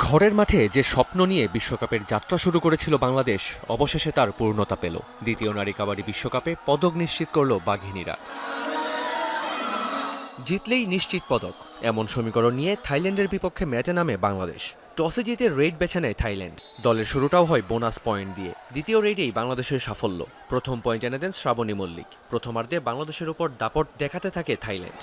ঘরের মাঠে যে স্বপ্ন নিয়ে বিশ্বকাপের যাত্রা শুরু করেছিল বাংলাদেশ অবশেষে তার পূর্ণতা পেল। দ্বিতীয় নারী কাবাডি বিশ্বকাপে পদক নিশ্চিত করল বাঘিনীরা। জিতলেই নিশ্চিত পদক এমন সমীকরণ নিয়ে থাইল্যান্ডের বিপক্ষে ম্যাচে নামে বাংলাদেশ। টসে জিতে রেড বেছে নেয় থাইল্যান্ড। দলের শুরুটাও হয় বোনাস পয়েন্ট দিয়ে। দ্বিতীয় রেডেই বাংলাদেশের সাফল্য। প্রথম পয়েন্ট এনে দেন শ্রাবণী মল্লিক। প্রথমার্ধে বাংলাদেশের উপর দাপট দেখাতে থাকে থাইল্যান্ড।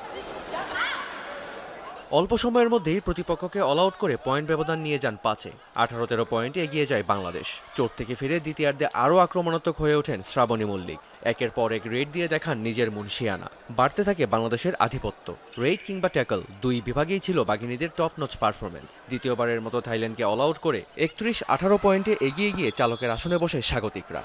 অল্প সময়ের মধ্যেই প্রতিপক্ষকে অল আউট করে পয়েন্ট ব্যবধান নিয়ে যান 5-এ। 18-13 পয়েন্টে এগিয়ে যায় বাংলাদেশ। চোট থেকে ফিরে দ্বিতীয়ার্ধে আরও আক্রমণাত্মক হয়ে ওঠেন শ্রাবণী মল্লিক। একের পর এক রেড দিয়ে দেখান নিজের মুনশিয়ানা। বাড়তে থাকে বাংলাদেশের আধিপত্য। রেড কিংবা ট্যাকল দুই বিভাগেই ছিল বাঘিনীদের টপ নচ পারফরমেন্স। দ্বিতীয়বারের মতো থাইল্যান্ডকে অল আউট করে 31-18 পয়েন্টে এগিয়ে গিয়ে চালকের আসনে বসে স্বাগতিকরা।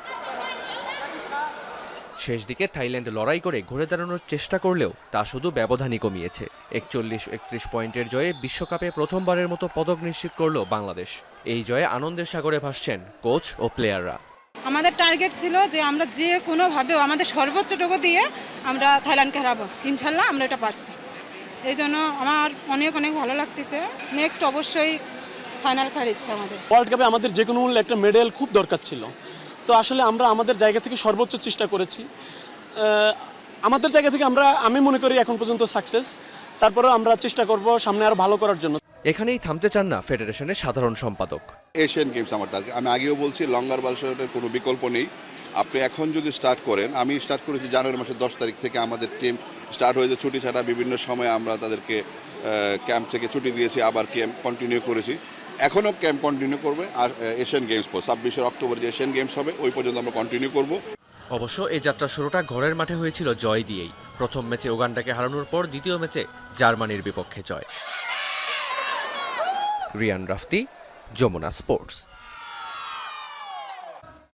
শেষ দিকে থাইল্যান্ড লড়াই করে ঘুরে দাঁড়ানোর চেষ্টা করলেও তা শুধু ব্যবধানই কমিয়েছে। 41-31 পয়েন্টের জয়ে বিশ্বকাপে প্রথমবারের মতো পদক নিশ্চিত করল বাংলাদেশ। এই জয়ে আনন্দের সাগরে ভাসছেন কোচ ও প্লেয়াররা। আমাদের টার্গেট ছিল যে আমরা যে কোনোভাবেও আমাদের সর্বোচ্চটুকু দিয়ে আমরা থাইল্যান্ডকে হারাবো। ইনশাল্লাহ আমরা এটা পারছি। এই জন্য আমার অনেক অনেক ভালো লাগতেছে। নেক্সট অবশ্যই ফাইনাল খেলার ইচ্ছা আমাদের। ওয়ার্ল্ড কাপে আমাদের যে কোনো মূল্যে একটা মেডেল খুব দরকার ছিল। তো আসলে আমরা আমাদের জায়গা থেকে সর্বোচ্চ চেষ্টা করেছি। আমাদের জায়গা থেকে আমি মনে করি এখন পর্যন্ত সাকসেস। তারপরেও আমরা চেষ্টা করব সামনে আরও ভালো করার জন্য। এখানেই থামতে চান না ফেডারেশনের সাধারণ সম্পাদক। এশিয়ান গেমস আমার টার্গেট। আমি আগেও বলছি লঙ্গার বালসের কোনো বিকল্প নেই। আপনি এখন যদি স্টার্ট করেন, আমি স্টার্ট করেছি জানুয়ারি মাসের 10 তারিখ থেকে। আমাদের টিম স্টার্ট হয়েছে ছুটি ছাড়া। বিভিন্ন সময় আমরা তাদেরকে ক্যাম্প থেকে ছুটি দিয়েছি, আবার ক্যাম্প কন্টিনিউ করেছি। এখনও ক্যাম্প কন্টিনিউ করবে। আর এশিয়ান গেমস 26শে অক্টোবর যে এশিয়ান গেমস হবে ওই পর্যন্ত আমরা কন্টিনিউ করব। অবশ্য এই যাত্রার শুরুটা ঘরের মাঠে হয়েছিল জয় দিয়েই। প্রথম ম্যাচে উগান্ডাকে হারানোর পর দ্বিতীয় ম্যাচে জার্মানির বিপক্ষে জয়। রিয়ান রাফতি, যমুনা স্পোর্টস।